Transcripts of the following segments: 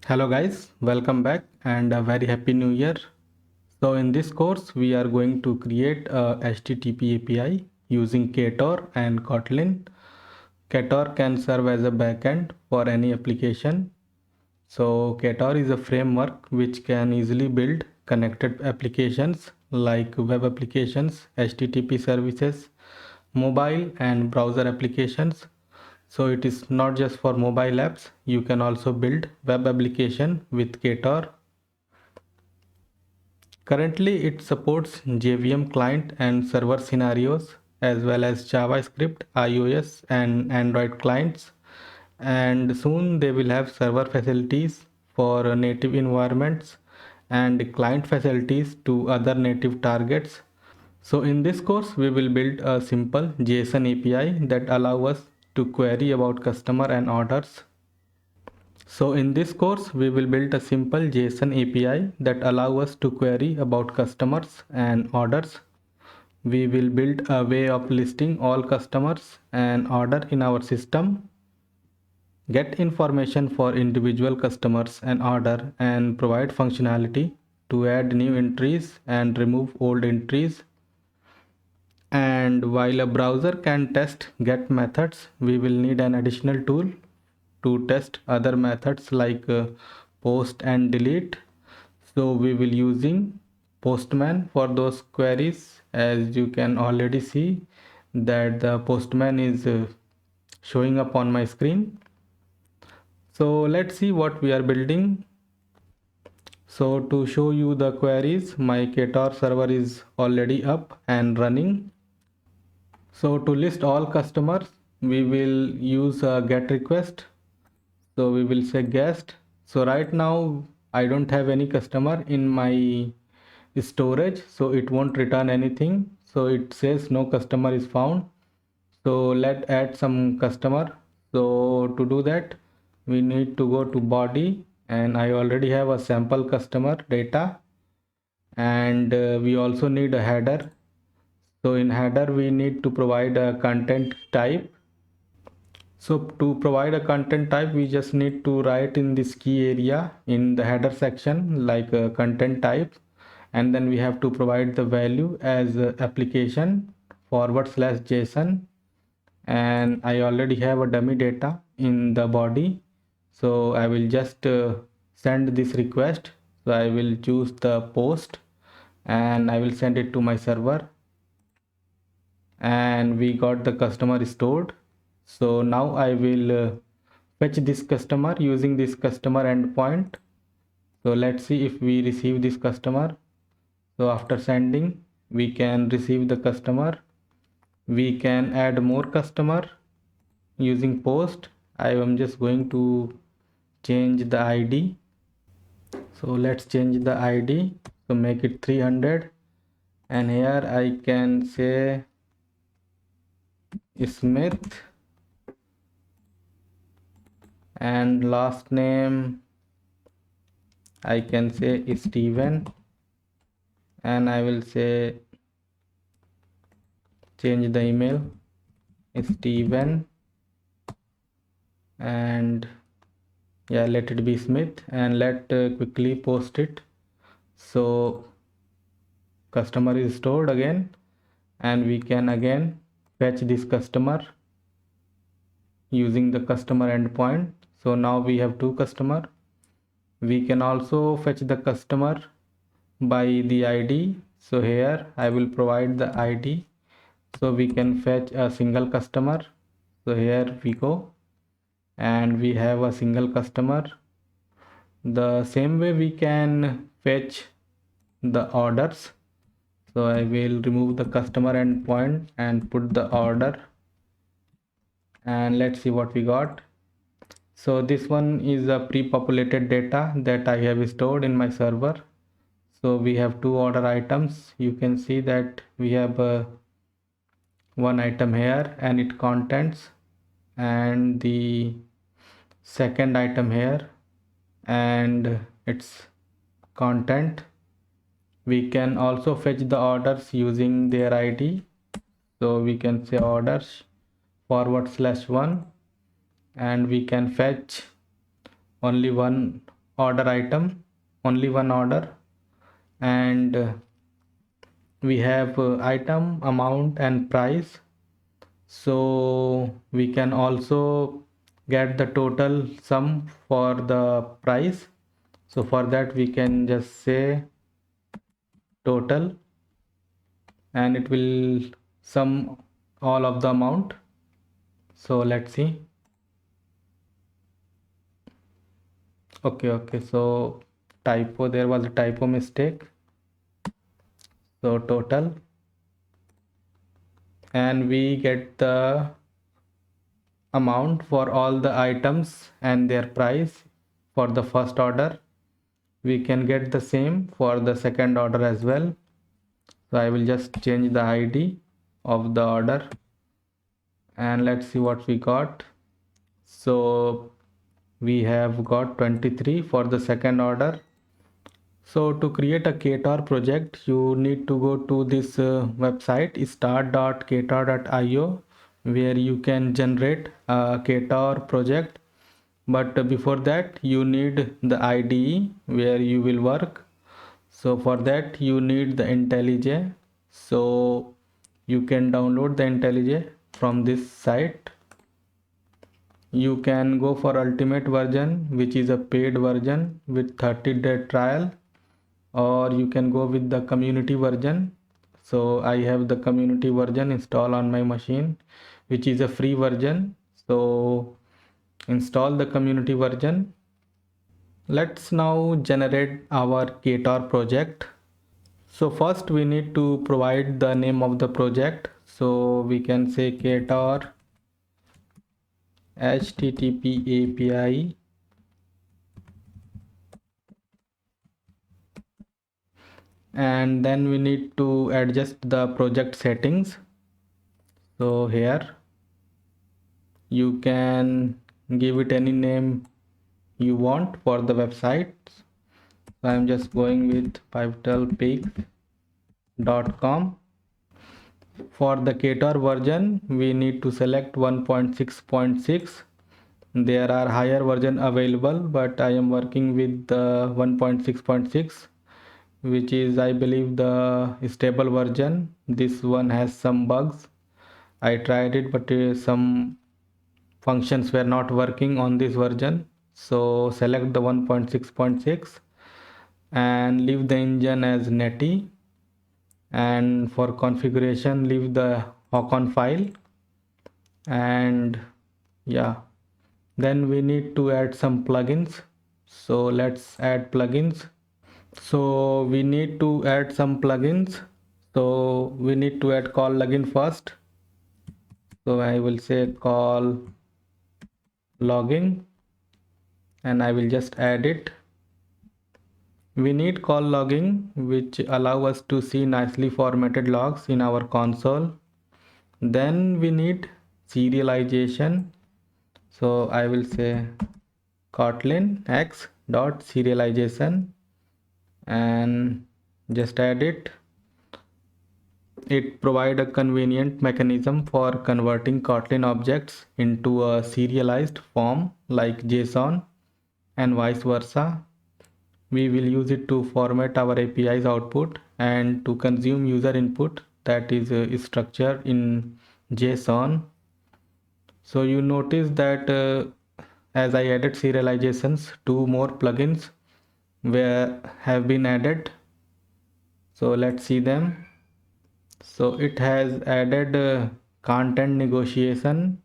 Hello guys, welcome back and a very happy new year. So in this course we are going to create a HTTP API using Ktor and Kotlin. Ktor can serve as a backend for any application. So Ktor is a framework which can easily build connected applications like web applications, HTTP services, mobile and browser applications. So it is not just for mobile apps, you can also build web application with Ktor. Currently it supports JVM client and server scenarios as well as JavaScript, iOS and Android clients, and soon they will have server facilities for native environments and client facilities to other native targets. So in this course we will build a simple JSON API that allow us to query about customer and orders. So in this course, we will build a simple JSON API that allow us to query about customers and orders. We will build a way of listing all customers and order in our system, get information for individual customers and order, and provide functionality to add new entries and remove old entries. And while a browser can test get methods, we will need an additional tool to test other methods like post and delete. So we will using Postman for those queries. As you can already see that the Postman is showing up on my screen. So let's see what we are building. So to show you the queries, my Ktor server is already up and running. So to list all customers, we will use a get request. So we will say guest. So right now I don't have any customer in my storage, so it won't return anything. So it says no customer is found. So let's add some customer. So to do that, we need to go to body, and I already have a sample customer data, and we also need a header. So in header we need to provide a content type. So to provide a content type, we just need to write in this key area in the header section like a content type, and then we have to provide the value as application / JSON. And I already have a dummy data in the body, so I will just send this request. So I will choose the post and I will send it to my server, and we got the customer stored. So now I will fetch this customer using this customer endpoint. So let's see if we receive this customer. So after sending, we can receive the customer. We can add more customer using post. I am just going to change the ID. So let's change the ID. So make it 300, and here I can say Smith, and last name I can say Steven, and I will say change the email Steven, and yeah, let it be Smith, and let quickly post it. So customer is stored again, and we can again fetch this customer using the customer endpoint. So now we have two customer. We can also fetch the customer by the ID. So here I will provide the ID, so we can fetch a single customer. So here we go, and we have a single customer. The same way we can fetch the orders. So I will remove the customer endpoint and put the order, and let's see what we got. So this one is a pre-populated data that I have stored in my server. So we have two order items. You can see that we have one item here and it contents, and the second item here and its content. We can also fetch the orders using their ID. So we can say orders /1, and we can fetch only one order item, only one order, and we have item, amount and price. So we can also get the total sum for the price. So for that we can just say total, and it will sum all of the amount. So let's see. Okay, so typo, there was a typo mistake. So total, and we get the amount for all the items and their price for the first order. We can get the same for the second order as well. So I will just change the ID of the order, and let's see what we got. So we have got 23 for the second order. So to create a Ktor project, you need to go to this website start.ktor.io, where you can generate a Ktor project. But before that, you need the IDE where you will work. So for that, you need the IntelliJ. So you can download the IntelliJ from this site. You can go for ultimate version, which is a paid version with 30-day trial, or you can go with the community version. So I have the community version installed on my machine, which is a free version. So install the community version. Let's now generate our Ktor project. So first we need to provide the name of the project. So we can say Ktor HTTP API, and then we need to adjust the project settings. So here you can give it any name you want for the website. So I'm just going with pivotalpeaks.com. For the Ktor version, we need to select 1.6.6. There are higher version available, but I am working with the 1.6.6, which is, I believe, the stable version. This one has some bugs. I tried it, but some functions were not working on this version. So select the 1.6.6 and leave the engine as netty, and for configuration leave the Hawkon file. And yeah, then we need to add some plugins. So let's add plugins. So we need to add some plugins. So we need to add call login first. So I will say call logging, and I will just add it. We need call logging, which allow us to see nicely formatted logs in our console. Then we need serialization. So I will say Kotlin X dot serialization, and just add it. It provide a convenient mechanism for converting Kotlin objects into a serialized form like JSON and vice versa. We will use it to format our API's output and to consume user input that is structured in JSON. So you notice that as I added serializations, two more plugins have been added. So let's see them. So it has added content negotiation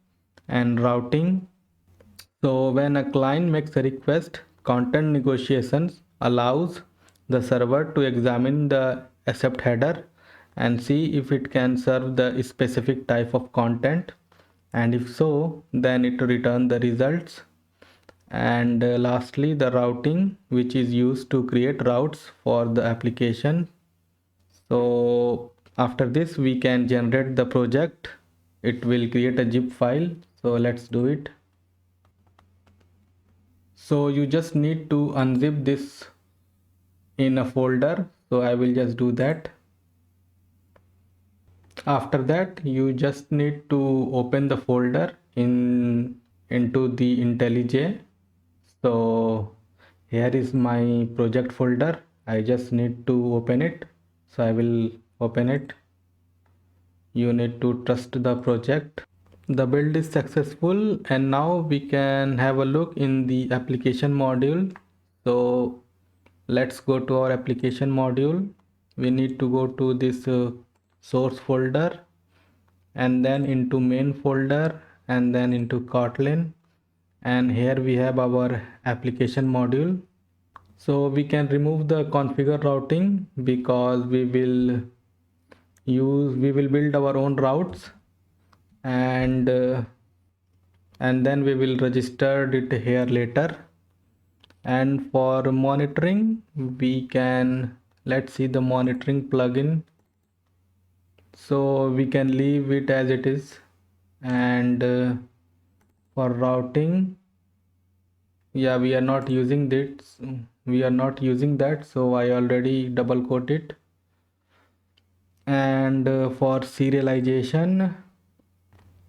and routing. So when a client makes a request, content negotiations allows the server to examine the accept header and see if it can serve the specific type of content, and if so, then it return the results. And lastly, the routing, which is used to create routes for the application. So after this we can generate the project. It will create a zip file. So let's do it. So you just need to unzip this in a folder. So I will just do that. After that, you just need to open the folder into the IntelliJ. So Here is my project folder. I just need to open it. So I will open it. You need to trust the project. The build is successful, and now we can have a look in the application module. So let's go to our application module. We need to go to this source folder, and then into main folder, and then into Kotlin, and here we have our application module. So we can remove the configure routing because we will build our own routes, and then we will register it here later. And for monitoring, we can, let's see the monitoring plugin. So we can leave it as it is. And for routing, yeah, we are not using this. We are not using that, so I already double quote it. And for serialization,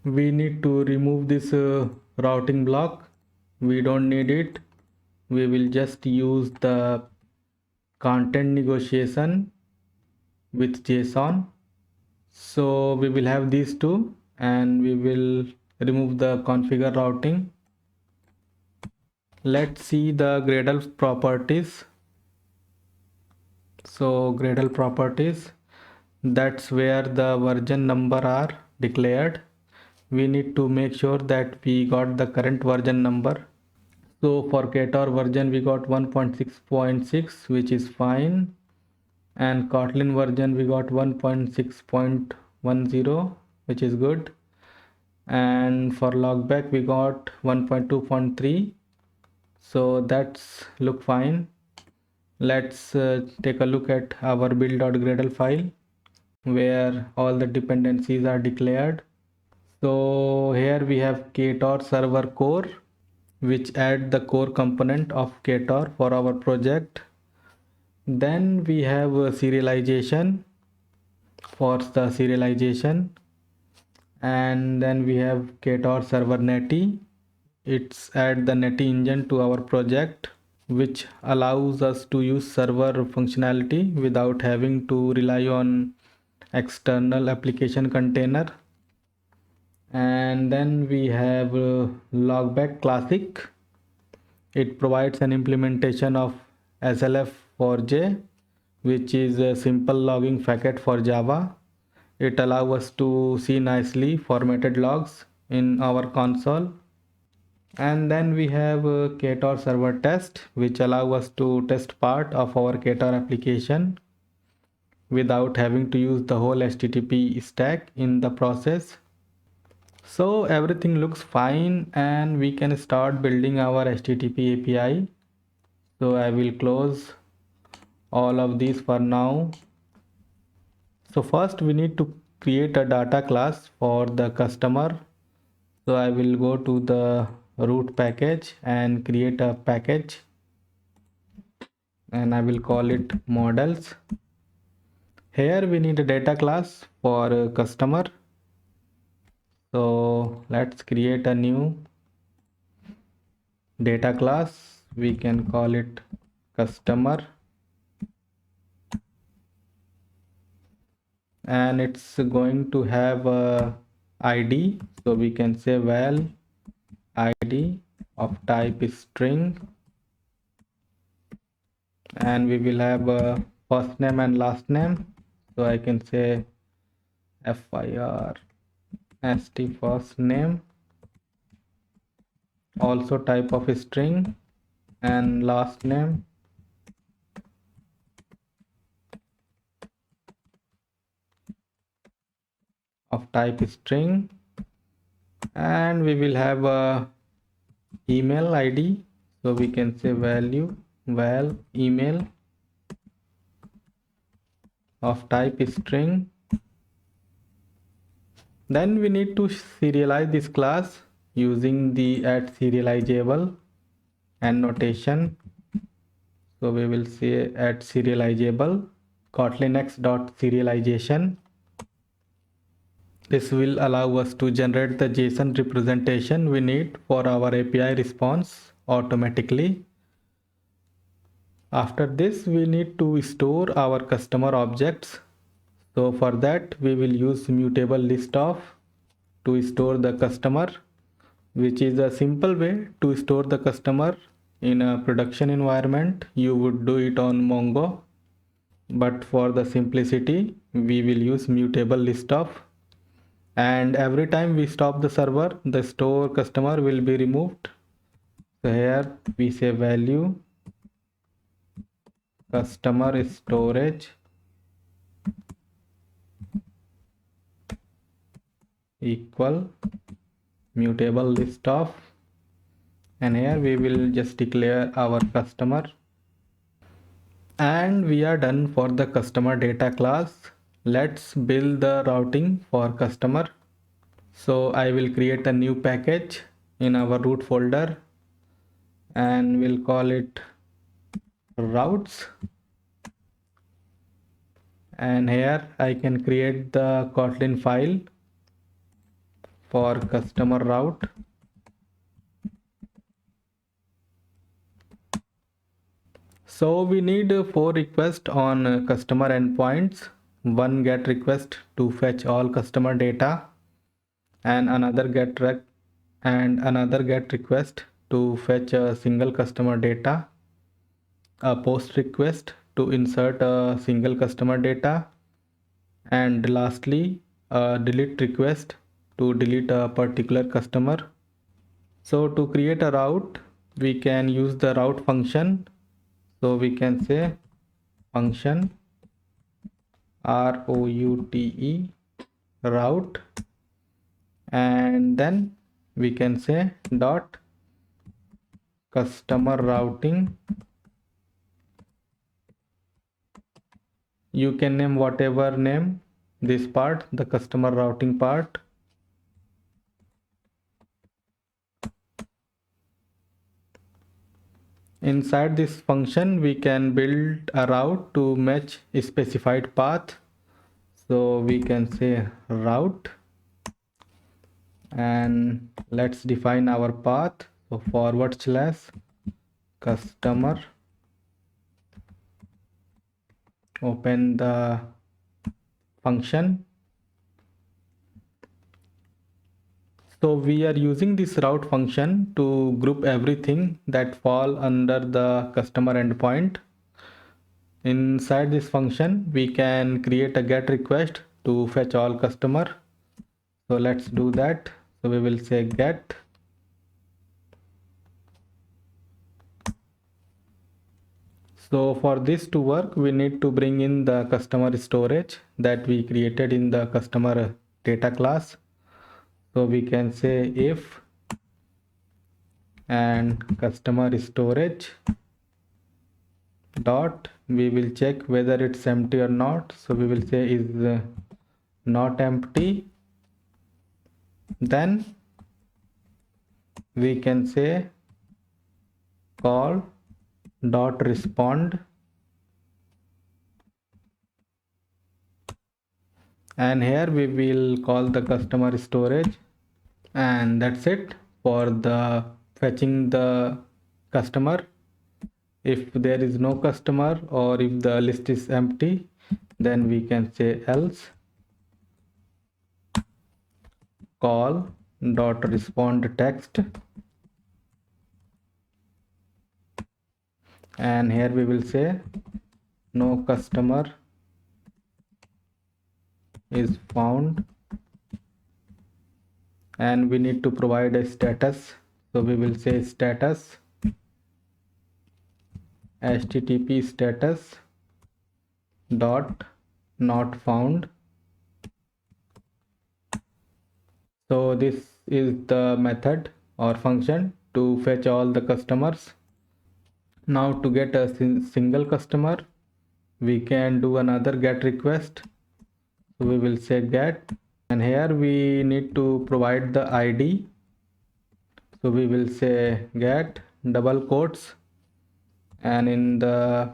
we need to remove this routing block. We don't need it. We will just use the content negotiation with JSON. So we will have these two, and we will remove the configure routing. Let's see the Gradle properties. So Gradle properties, that's where the version number are declared. We need to make sure that we got the current version number. So for Ktor version we got 1.6.6, which is fine, and Kotlin version we got 1.6.10, which is good, and for logback we got 1.2.3, so that's look fine. Let's take a look at our build.gradle file where all the dependencies are declared. So here we have Ktor server core, which add the core component of Ktor for our project. Then we have serialization for the serialization, and then we have Ktor server netty. It's add the netty engine to our project, which allows us to use server functionality without having to rely on external application container. And then we have logback classic. It provides an implementation of SLF4j, which is a simple logging packet for Java. It allows us to see nicely formatted logs in our console. And then we have Ktor server test, which allow us to test part of our Ktor application without having to use the whole HTTP stack in the process. So everything looks fine, and we can start building our HTTP API. So I will close all of these for now. So first we need to create a data class for the customer. So I will go to the root package and create a package, and I will call it models. Here we need a data class for a customer. So let's create a new data class. We can call it customer, and it's going to have a ID. So we can say val ID of type string, and we will have a first name and last name. So I can say FIRST first name, also type of string, and last name of type string, and we will have a email ID. So we can say val email of type string. Then we need to serialize this class using the @serializable annotation. So we will say @serializable kotlinx.serialization. This will allow us to generate the JSON representation we need for our API response automatically. After this, we need to store our customer objects. So for that, we will use mutable list of to store the customer, which is a simple way to store the customer in a production environment. You would do it on Mongo, but for the simplicity, we will use mutable list of. And every time we stop the server, the store customer will be removed. So here we say value customer storage equal mutable list of, and here we will just declare our customer. And we are done for the customer data class. Let's build the routing for customer. So I will create a new package in our root folder and we'll call it routes. And here I can create the Kotlin file for customer route. So we need 4 requests on customer endpoints, one GET request to fetch all customer data, and another GET request to fetch a single customer data, a POST request to insert a single customer data, and lastly a delete request to delete a particular customer. So to create a route, we can use the route function. So we can say function route route, and then we can say dot customer routing. You can name whatever name this part, the customer routing part. Inside this function, we can build a route to match a specified path. So we can say route, and let's define our path. So / customer, open the function. So we are using this route function to group everything that fall under the customer endpoint. Inside this function, we can create a GET request to fetch all customer. So let's do that. So we will say GET. So for this to work, we need to bring in the customer storage that we created in the customer data class. So we can say if and customer storage dot, we will check whether it's empty or not. So we will say is not empty. Then we can say call dot respond, and here we will call the customer storage, and that's it for the fetching the customer. If there is no customer or if the list is empty, then we can say else call dot respond text, and here we will say no customer is found, and we need to provide a status. So we will say status http status dot not found. So this is the method or function to fetch all the customers. Now to get a single customer, we can do another GET request. So we will say GET, and here we need to provide the ID. So we will say GET double quotes, and in the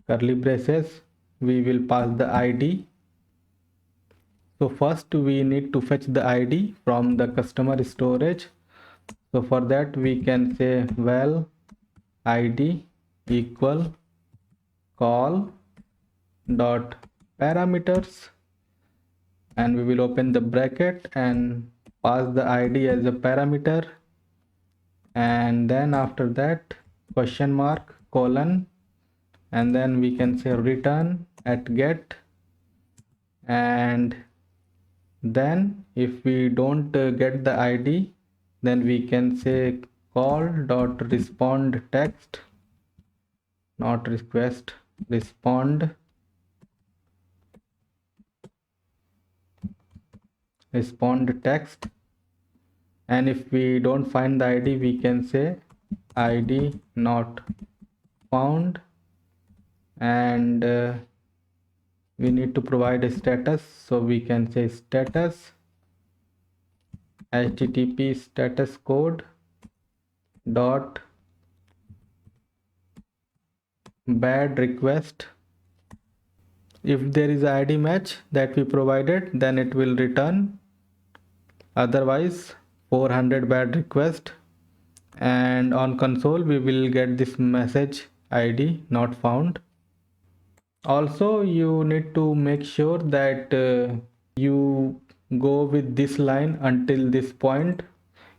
curly braces we will pass the ID. So first we need to fetch the ID from the customer storage. So for that we can say val ID equal call dot parameters, and we will open the bracket and pass the id as a parameter, and then after that question mark colon, and then we can say return at get, and then if we don't get the id, then we can say call dot respond text, not request, respond text, and if we don't find the id, we can say id not found, and we need to provide a status, so we can say status http status code dot bad request. If there is id match that we provided, then it will return, otherwise 400 bad request, and on console we will get this message id not found. Also you need to make sure that you go with this line until this point.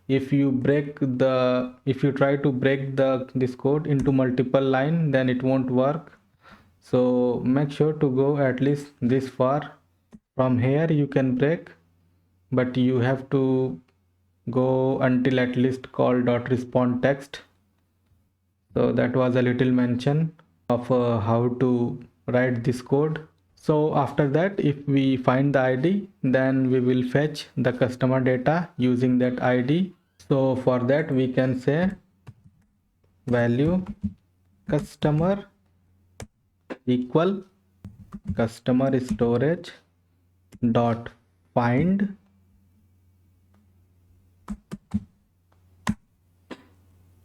If you try to break this code into multiple line, then it won't work. So make sure to go at least this far. From here you can break, but you have to go until at least call dot respond text. So that was a little mention of how to write this code. So after that, if we find the id, then we will fetch the customer data using that id. So for that we can say value customer equal customer storage dot find,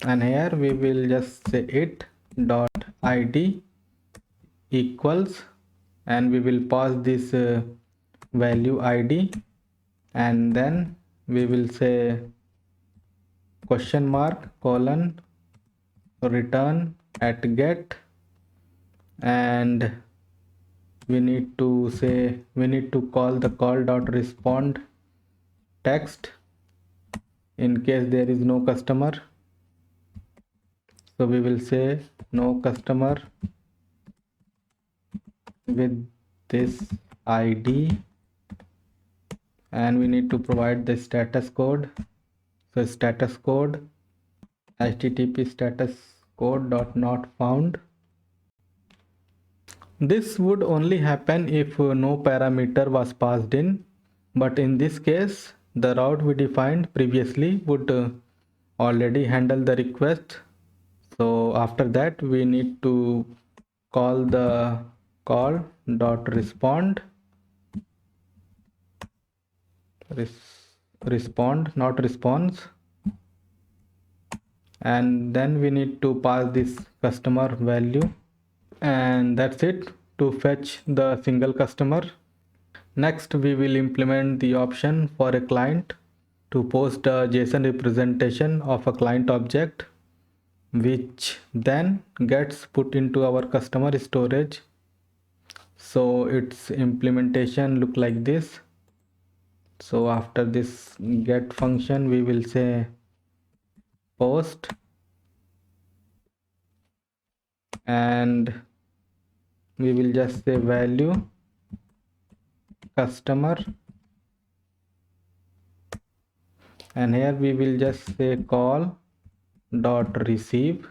and here we will just say it dot id equals, and we will pass this value id, and then we will say question mark colon return at get, and we need to call the call dot respond text in case there is no customer. So we will say no customer with this id, and we need to provide the status code. So status code http status code dot not found. This would only happen if no parameter was passed in, but in this case the route we defined previously would already handle the request. So after that we need to call the call dot respond respond, not response, and then we need to pass this customer value, and that's it to fetch the single customer. Next we will implement the option for a client to post a JSON representation of a client object, which then gets put into our customer storage. So its implementation look like this. So after this get function we will say post, and we will just say value customer, and here we will just say call dot receive,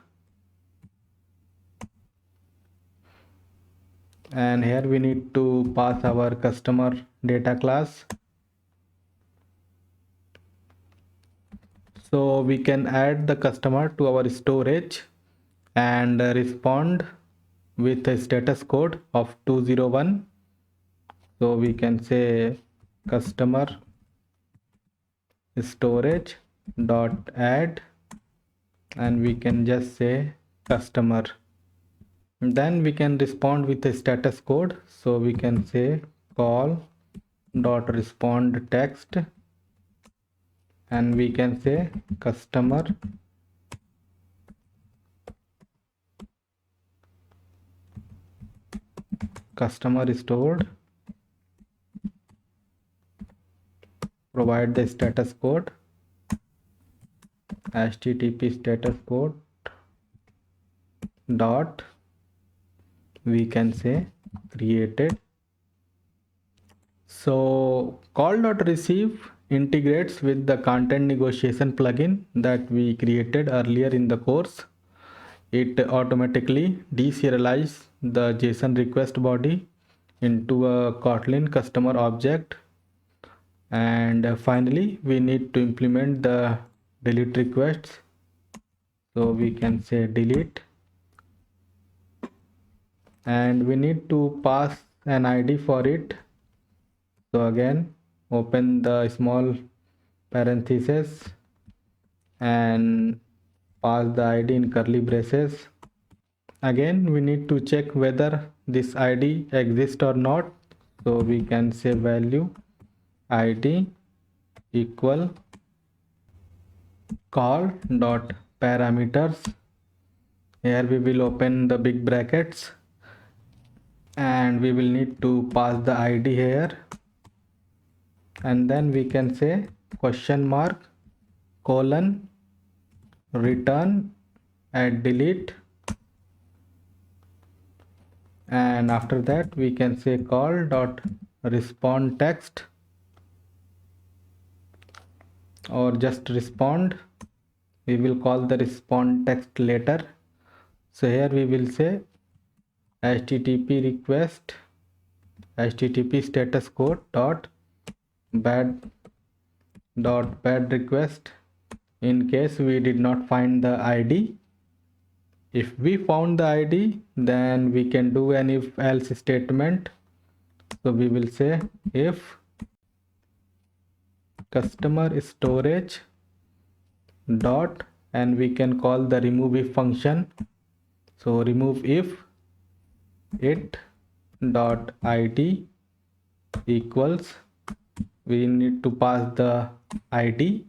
and here we need to pass our customer data class. So we can add the customer to our storage and respond with a status code of 201. So we can say customer storage dot add, and we can just say customer. Then we can respond with a status code. So we can say call dot respond text, and we can say customer customer stored, provide the status code, http status code dot, we can say, created. So call.receive integrates with the content negotiation plugin that we created earlier in the course. It automatically deserializes the JSON request body into a Kotlin customer object. And finally, we need to implement the delete requests. So we can say delete, and we need to pass an ID for it. So again, open the small parenthesis and pass the ID in curly braces. Again, we need to check whether this ID exists or not. So we can say value ID equal call dot parameters. Here we will open the big brackets and we will need to pass the ID here, and then we can say question mark colon return at delete, and after that we can say call dot respond text or just respond. We will call the respond text later. So here we will say http request http status code dot bad request in case we did not find the ID. If we found the ID, then we can do an if else statement. So we will say if customer storage dot, and we can call the remove if function. So remove if it dot ID equals, we need to pass the ID,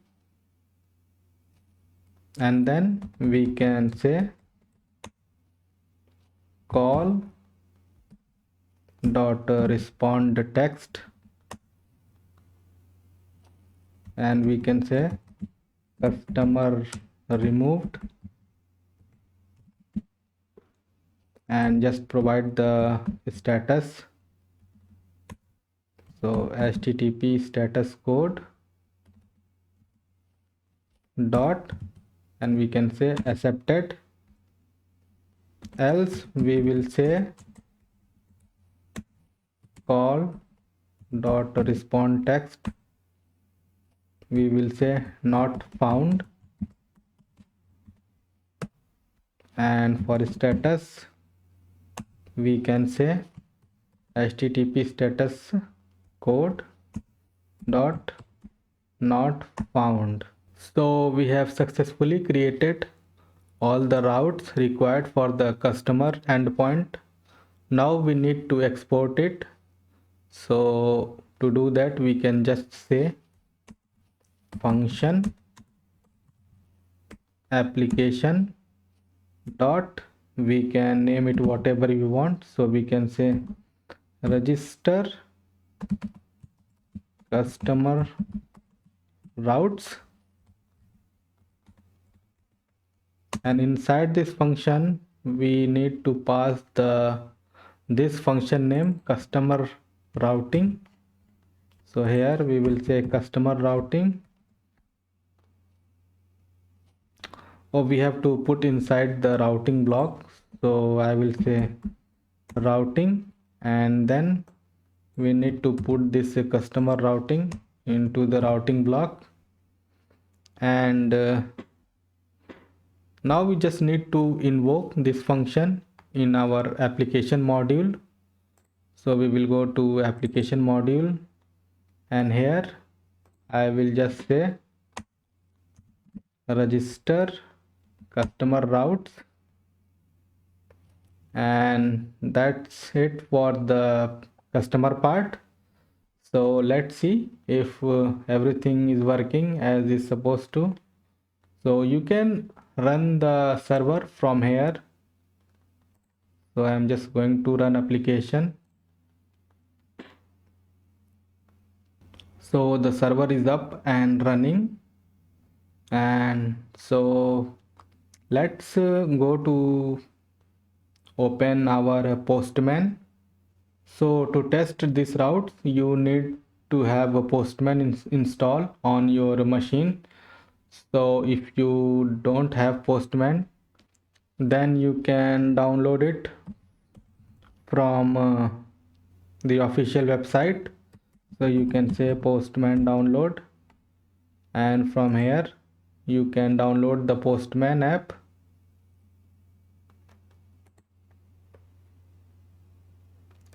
and then we can say call dot respond text, and we can say customer removed, and just provide the status. So http status code dot, and we can say accepted, else we will say call dot respond text, we will say not found, and for status we can say http status code dot not found. So we have successfully created all the routes required for the customer endpoint. Now we need to export it. So to do that, we can just say function application dot, we can name it whatever we want. So we can say register customer routes, and inside this function we need to pass this function name customer routing. So here we will say customer routing, or we have to put inside the routing block. So I will say routing, and then we need to put this customer routing into the routing block, and now we just need to invoke this function in our application module. So we will go to application module, and here I will just say register customer routes, and that's it for the customer part. So let's see if everything is working as is supposed to. So you can run the server from here. So I am just going to run application, So the server is up and running, and so let's go to open our Postman. So to test this route, you need to have a Postman install on your machine. So if you don't have Postman, then you can download it from the official website. So you can say Postman download, and from here you can download the Postman app.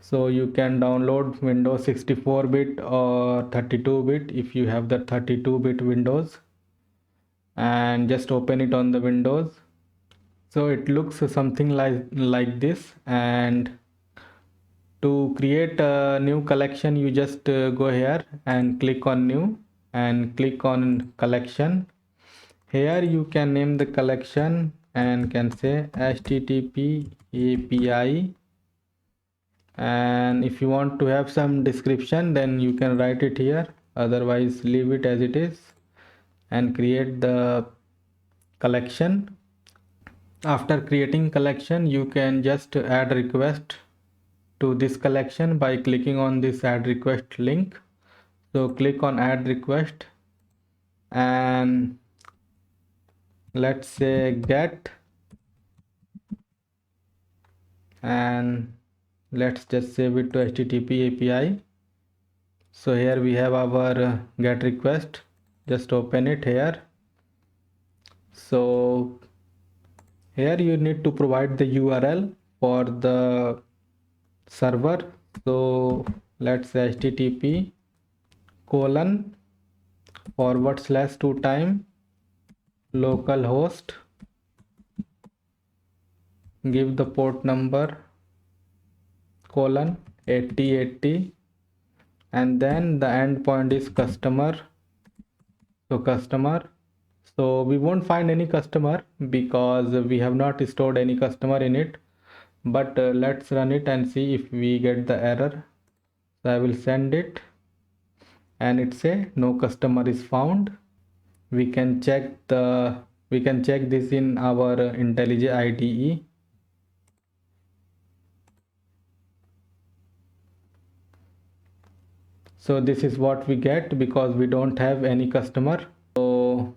So you can download Windows 64-bit or 32-bit if you have the 32-bit Windows, and just open it on the Windows. So it looks something like this, and to create a new collection you just go here and click on new and click on collection. Here you can name the collection and can say HTTP API, and if you want to have some description then you can write it here, otherwise leave it as it is and create the collection. After creating collection you can just add request to this collection by clicking on this add request link. So click on add request and let's say get, and let's just save it to HTTP API. So here we have our get request, just open it here. So here you need to provide the URL for the server. So let's say HTTP colon / 2 time localhost, give the port number colon 8080, and then the endpoint is customer. So customer, so we won't find any customer because we have not stored any customer in it, but let's run it and see if we get the error. So I will send it and it say no customer is found. We can check this in our IntelliJ IDE. So this is what we get because we don't have any customer. So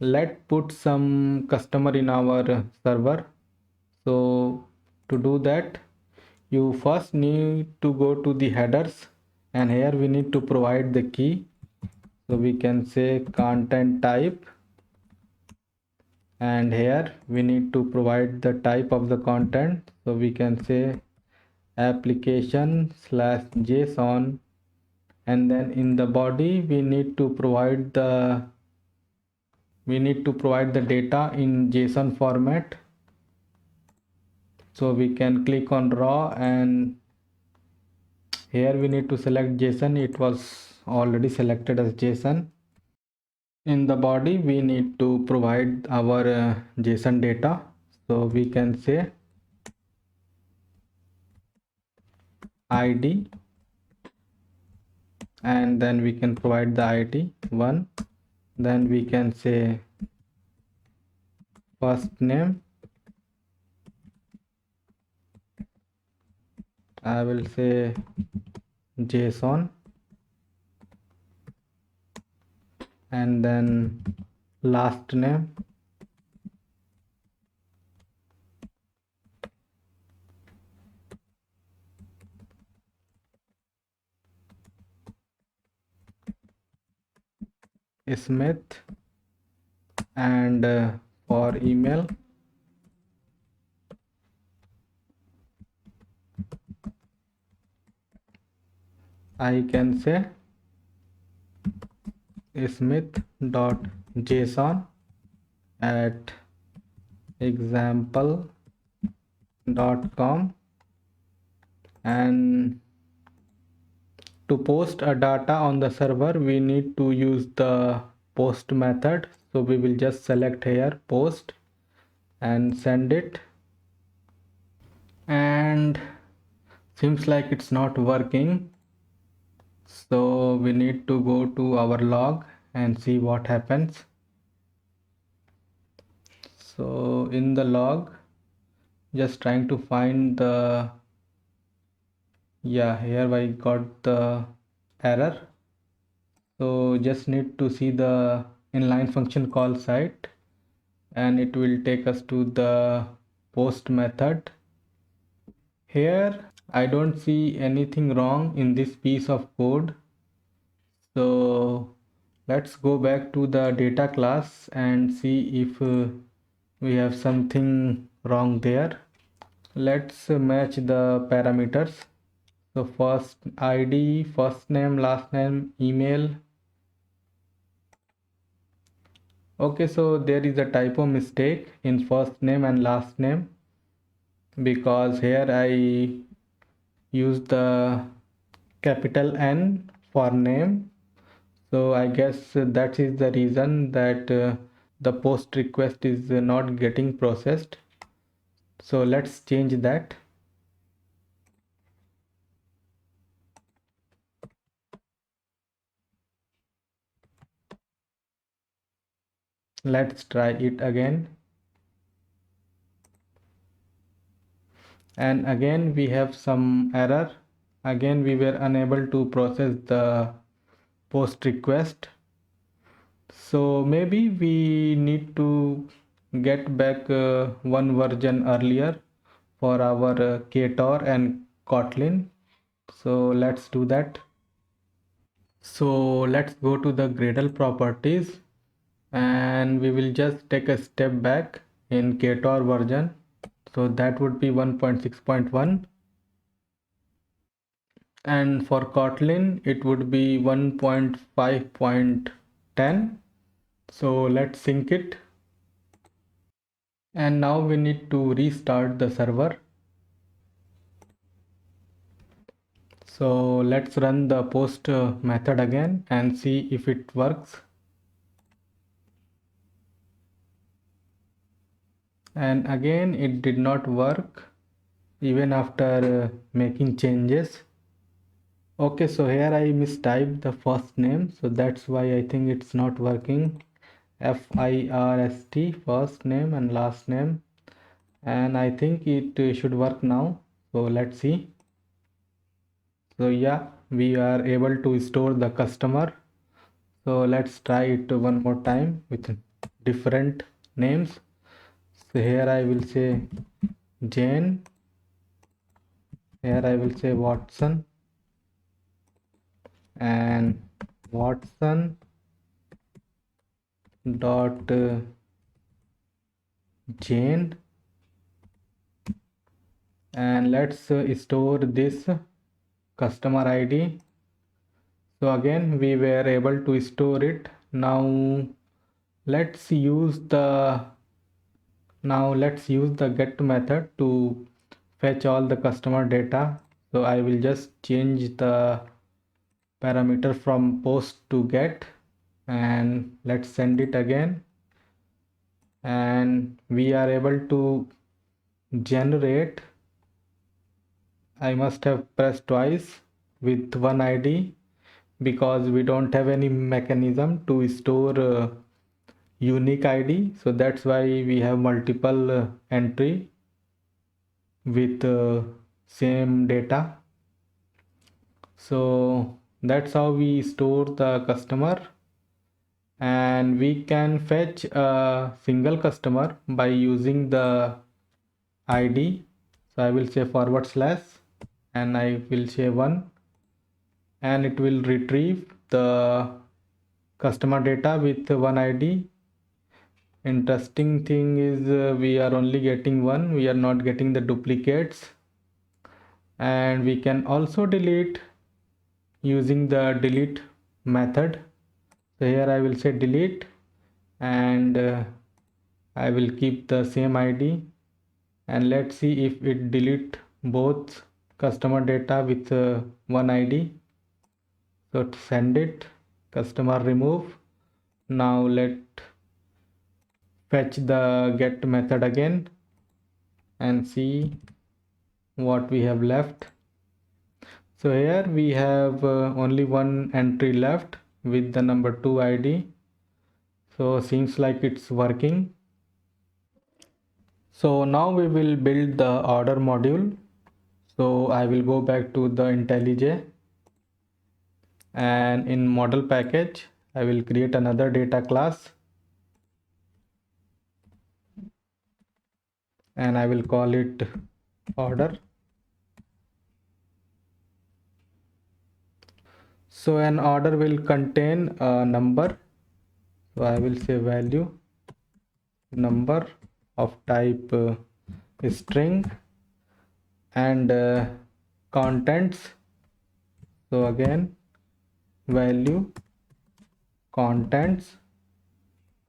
let's put some customer in our server. So to do that you first need to go to the headers, and here we need to provide the key. So we can say content type, and here we need to provide the type of the content. So we can say application/JSON, and then in the body we need to provide the data in JSON format. So we can click on raw, and here we need to select JSON. It was already selected as JSON. In the body we need to provide our JSON data. So we can say ID, and then we can provide the ID 1. Then we can say first name, I will say JSON, and then last name, Smith, and for email I can say smith.json at example.com. and to post a data on the server we need to use the post method. So we will just select here post and send it, and seems like it's not working. So we need to go to our log and see what happens. So in the log, just trying to find the, yeah, here I got the error. So just need to see the inline function call site, and it will take us to the post method. Here I don't see anything wrong in this piece of code. So let's go back to the data class and see if we have something wrong there. Let's match the parameters. So first ID, first name, last name, email. Okay, so there is a typo mistake in first name and last name, because here I use the capital N for name. So I guess that is the reason that the post request is not getting processed. So let's change that. Let's try it again. And again we have some error. Again we were unable to process the post request. So maybe we need to get back one version earlier for our Ktor and Kotlin. So let's do that. So let's go to the Gradle properties, and we will just take a step back in Ktor version. So that would be 1.6.1, and for Kotlin it would be 1.5.10. So let's sync it. And now we need to restart the server. So let's run the post method again and see if it works. And again it did not work even after making changes. Okay, so here I mistyped the first name, so that's why I think it's not working. FIRST, first name and last name, and I think it should work now. So let's see. So yeah, we are able to store the customer. So let's try it one more time with different names. So here I will say Jane, here I will say Watson, and Watson dot Jane, and let's store this customer ID. So again we were able to store it. Now let's use the get method to fetch all the customer data. So I will just change the parameter from post to get, and let's send it again, and we are able to generate. I must have pressed twice with one ID because we don't have any mechanism to store unique ID, so that's why we have multiple entry with same data. So that's how we store the customer, and we can fetch a single customer by using the ID. So I will say forward slash and I will say 1, and it will retrieve the customer data with one ID. Interesting thing is we are only getting one, we are not getting the duplicates. And we can also delete using the delete method. So here I will say delete, and I will keep the same ID, and let's see if it delete both customer data with one ID. So to send it, customer remove. Now let fetch the get method again and see what we have left. So here we have only one entry left with the number 2 ID. So seems like it's working. So now we will build the order module. So I will go back to the IntelliJ, and in model package I will create another data class, and I will call it order. So an order will contain a number. So I will say value number of type string, and contents. So again value contents,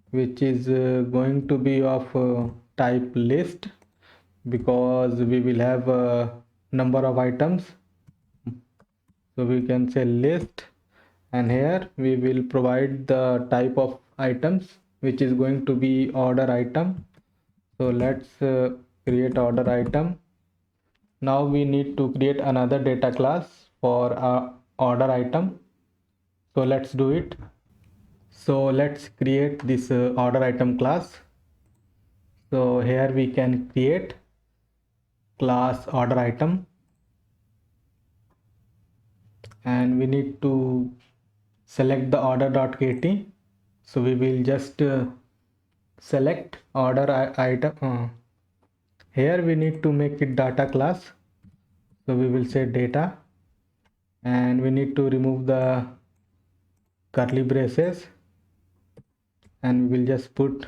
which is going to be of type list, because we will have a number of items. So we can say list, and here we will provide the type of items, which is going to be order item. So let's create order item. Now we need to create another data class for order item. So let's do it. So let's create this order item class. So here we can create class order item, and we need to select the order.kt. So we will just select order item. Here we need to make it data class. So we will say data, and we need to remove the curly braces, and we will just put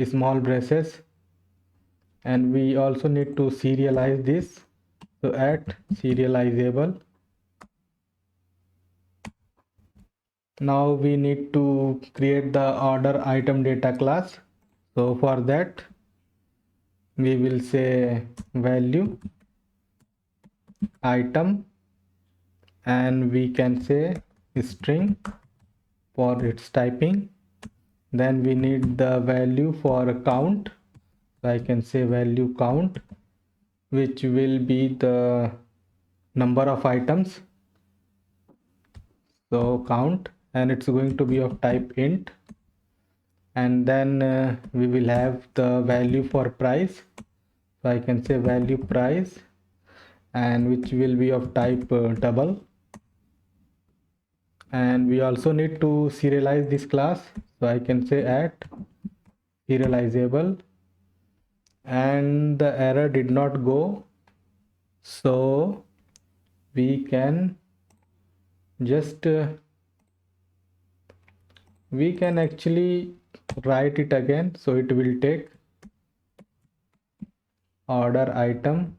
small braces, and we also need to serialize this. So at serializable. Now we need to create the order item data class. So for that we will say value item, and we can say string for its typing. Then we need the value for count. So I can say value count, which will be the number of items. So count, and it's going to be of type int. And then we will have the value for price. So I can say value price, and which will be of type double. And we also need to serialize this class. So I can say at serializable, and the error did not go. So we can just we can actually write it again. So it will take order item.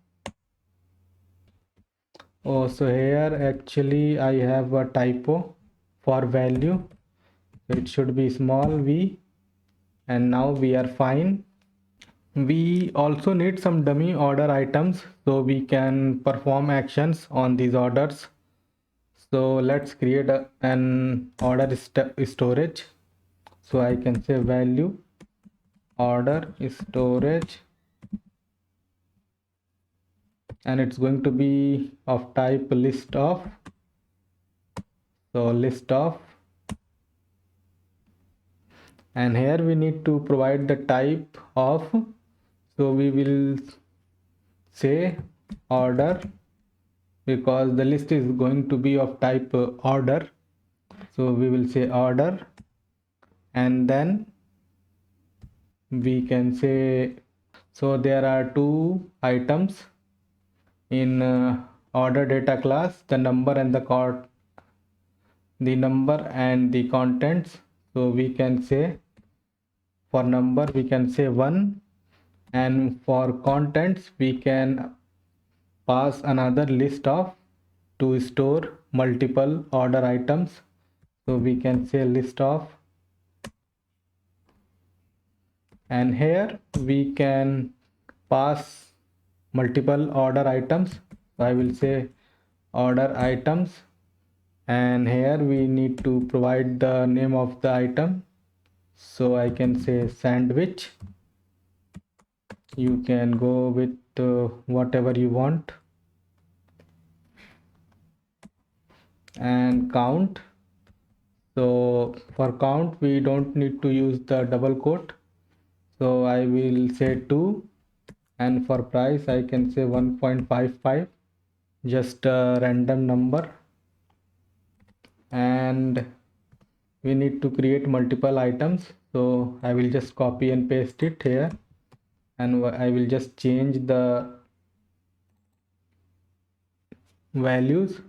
Oh, so here actually I have a typo for value. It should be small v, and now we are fine. We also need some dummy order items so we can perform actions on these orders. So let's create an order storage. So I can say value order storage, and it's going to be of type list of. So list of, and here we need to provide the type of. So we will say order, because the list is going to be of type order. So we will say order, and then we can say, so there are two items in order data class, the number and the number and the contents. So we can say for number we can say 1, and for contents we can pass another list of to store multiple order items. So we can say list of, and here we can pass multiple order items. So I will say order items, and here we need to provide the name of the item. So I can say sandwich. You can go with whatever you want. and count. So for count we don't need to use the double quote, so I will say 2, and for price I can say 1.55, just a random number. And we need to create multiple items, so I will just copy and paste it here, and I will just change the values.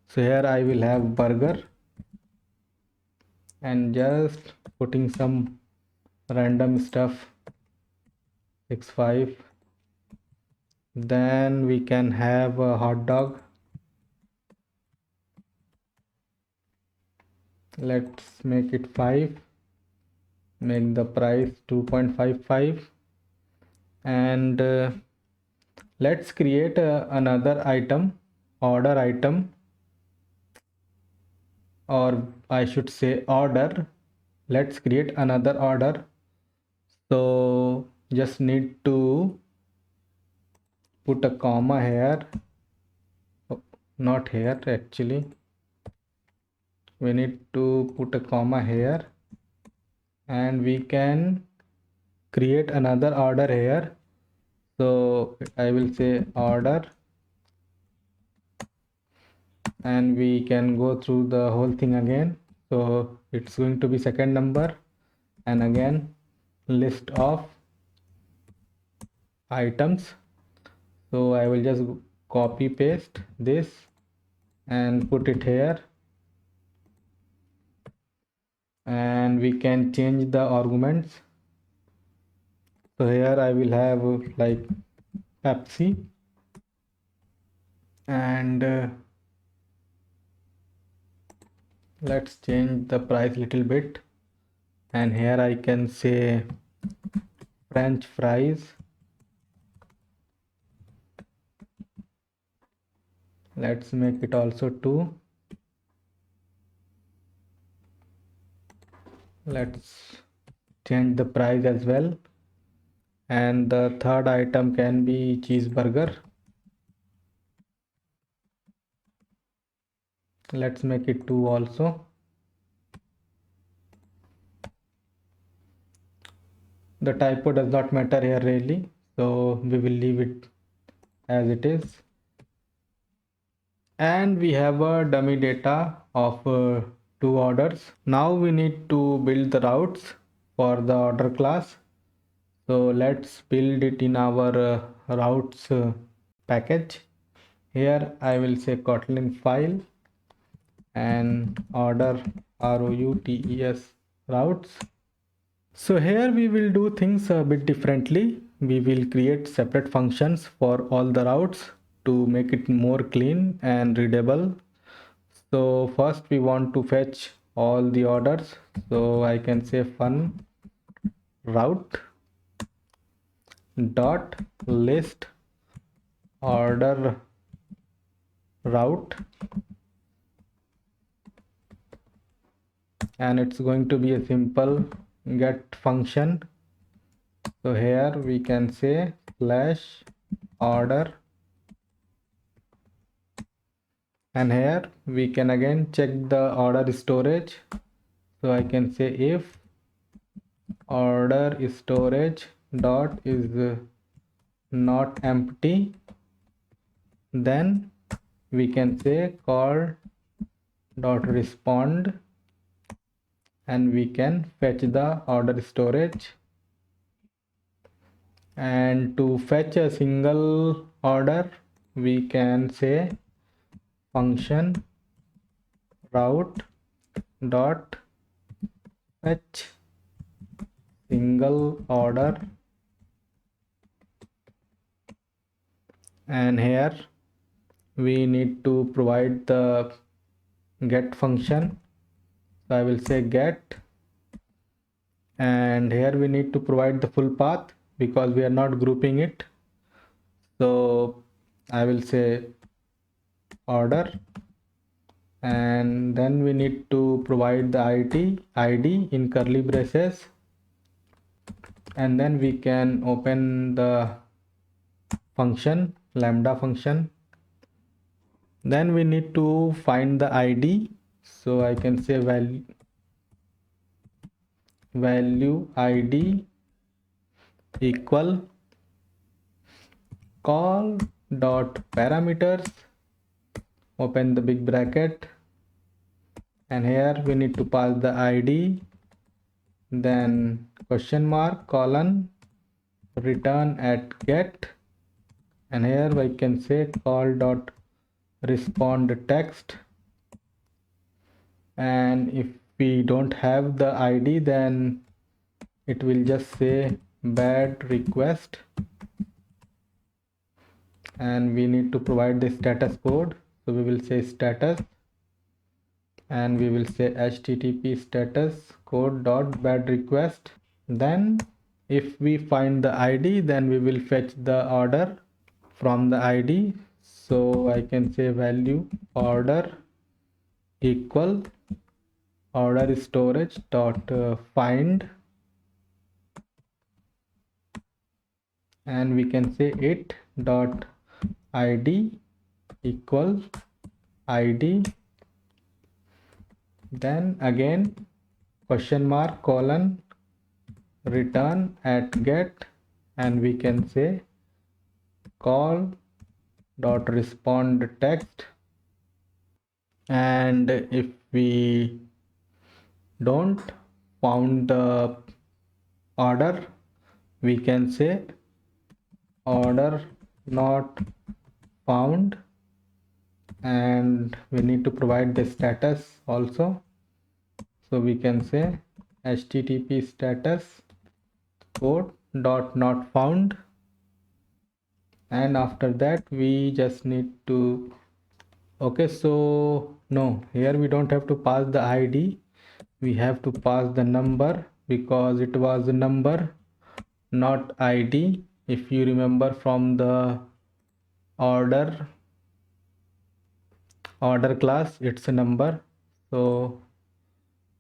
So here I will have burger and just putting some random stuff, 65. Then we can have a hot dog. Let's make it 5, make the price 2.55. And let's create another item, order item, or I should say order. Let's create another order. So just need to put a comma here. Oh, not here actually. We need to put a comma here, and we can create another order here. So I will say order, and we can go through the whole thing again. So it's going to be second number, and again list of items. So I will just copy paste this and put it here, and we can change the arguments. So here I will have like Pepsi, and let's change the price little bit, and here I can say French fries. Let's make it also 2. Let's change the price as well, and the third item can be cheeseburger. Let's make it 2 also. The typo does not matter here really, so we will leave it as it is. And we have a dummy data of 2 orders. Now we need to build the routes for the order class. So let's build it in our routes package. Here I will say Kotlin file and order routes routes. So here we will do things a bit differently. We will create separate functions for all the routes to make it more clean and readable. So first we want to fetch all the orders. So I can say fun route dot list order route, and it's going to be a simple get function. So here we can say slash order, and here we can again check the order storage. So I can say if order storage dot is not empty, then we can say call dot respond, and we can fetch the order storage. And to fetch a single order we can say function route dot fetch single order, and here we need to provide the get function. So I will say get, and here we need to provide the full path because we are not grouping it. So I will say order, and then we need to provide the id in curly braces, and then we can open the function lambda function Then we need to find the id, so I can say value id equal call dot parameters, open the big bracket, and here we need to pass the id, then question mark colon return at get, and here I can say call dot respond text, and if we don't have the id then it will just say bad request, and we need to provide the status code, so we will say status, and we will say http status code dot bad request. Then if we find the id then we will fetch the order from the id, so I can say value order equal order storage dot find, and we can say it dot id equal id, then again question mark colon return at get, and we can say call dot respond text, and if we don't found the order we can say order not found, and we need to provide the status also, so we can say http status code dot not found, and after that we just need to, okay, so no, here we don't have to pass the id, we have to pass the number because it was a number not id. If you remember from the order class, it's a number, so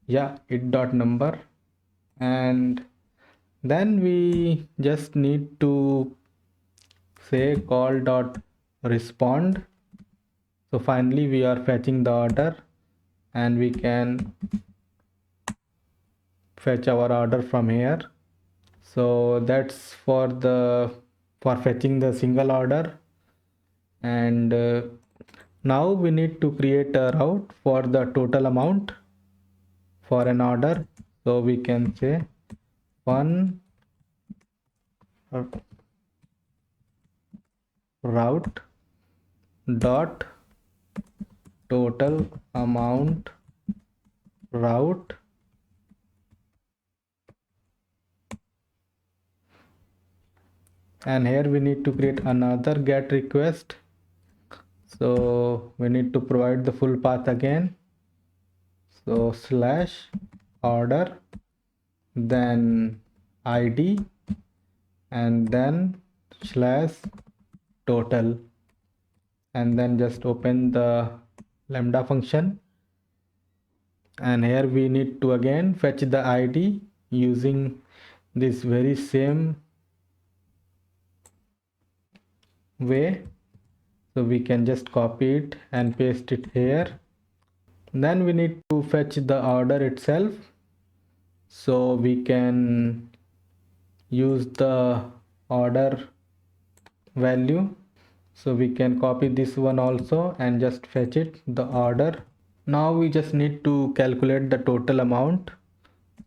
yeah, it dot number, and then we just need to say call dot respond, so finally we are fetching the order, and we can fetch our order from here. So that's for fetching the single order, and now we need to create a route for the total amount for an order, so we can say one route dot total amount route, and here we need to create another get request, so we need to provide the full path again, so slash order, then id, and then slash total, and then just open the lambda function, and here we need to again fetch the id using this very same way, so we can just copy it and paste it here. Then we need to fetch the order itself, so we can use the order value, so we can copy this one also and just fetch it the order. Now we just need to calculate the total amount,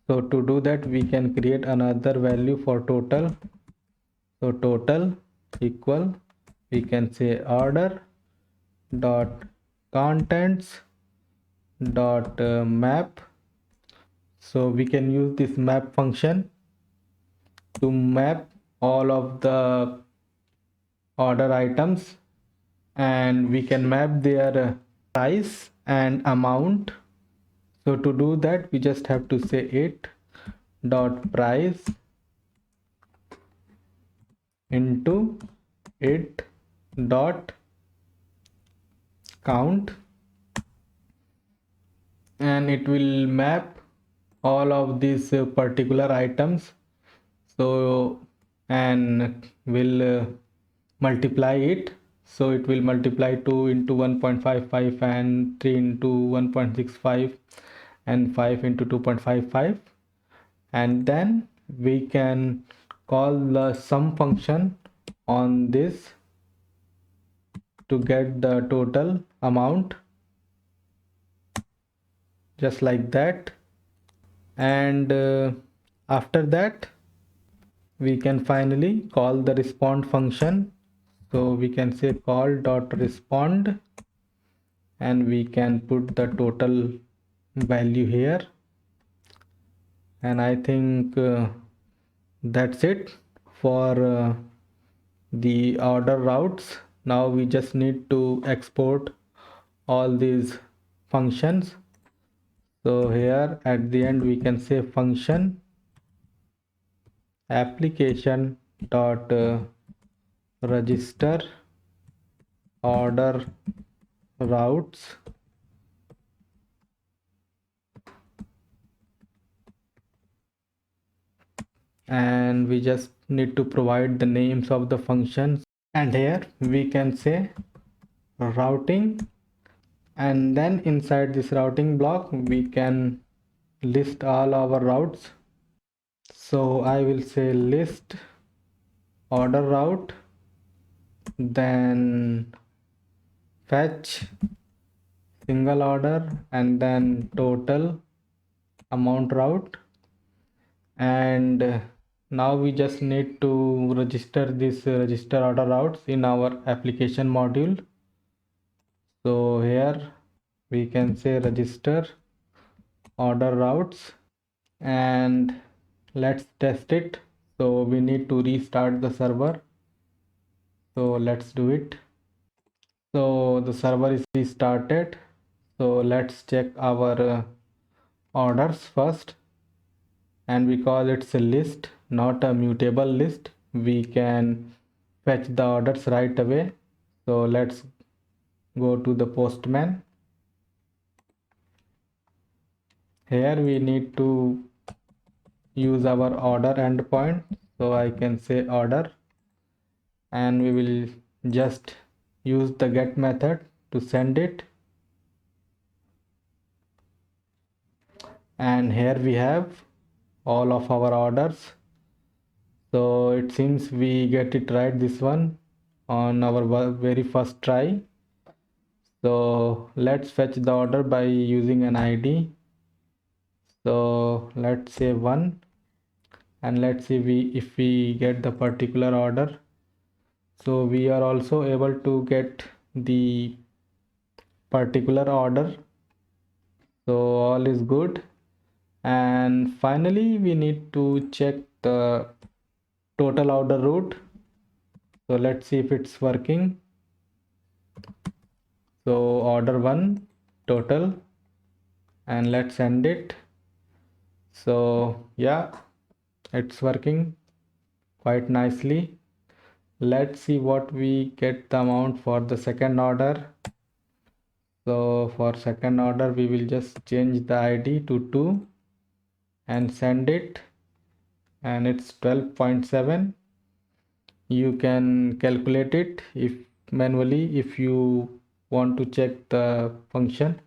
so to do that we can create another value for total, so total equal, we can say order dot contents dot map, so we can use this map function to map all of the order items, and we can map their price and amount. So to do that we just have to say it dot price into it dot count, and it will map all of these particular items, so and will multiply it, so it will multiply 2 into 1.55 and 3 into 1.65 and 5 into 2.55, and then we can call the sum function on this to get the total amount, just like that. And after that we can finally call the respond function. So we can say call dot respond, and we can put the total value here. And I think that's it for the order routes. Now we just need to export all these functions. So here at the end we can say function application dot register order routes, and we just need to provide the names of the functions. And here we can say routing, and then inside this routing block we can list all our routes. So I will say list order route, then fetch single order, and then total amount route. And now we just need to register this register order routes in our application module. So here we can say register order routes, and let's test it. So we need to restart the server, so let's do it. So the server is restarted, so let's check our orders first. And because it's a list, not a mutable list, we can fetch the orders right away. So let's go to the postman. Here we need to use our order endpoint, so I can say order, and we will just use the get method to send it. And here we have all of our orders. So it seems we get it right, this one, on our very first try. So let's fetch the order by using an ID. So let's say 1, and let's see if we get the particular order. So we are also able to get the particular order, so all is good. And finally we need to check the total order route. So let's see if it's working. So order 1 total, and let's send it. So yeah, it's working quite nicely. Let's see what we get the amount for the second order. So for second order we will just change the ID to 2 and send it, and it's 12.7. You can calculate it if manually if you want to check the function.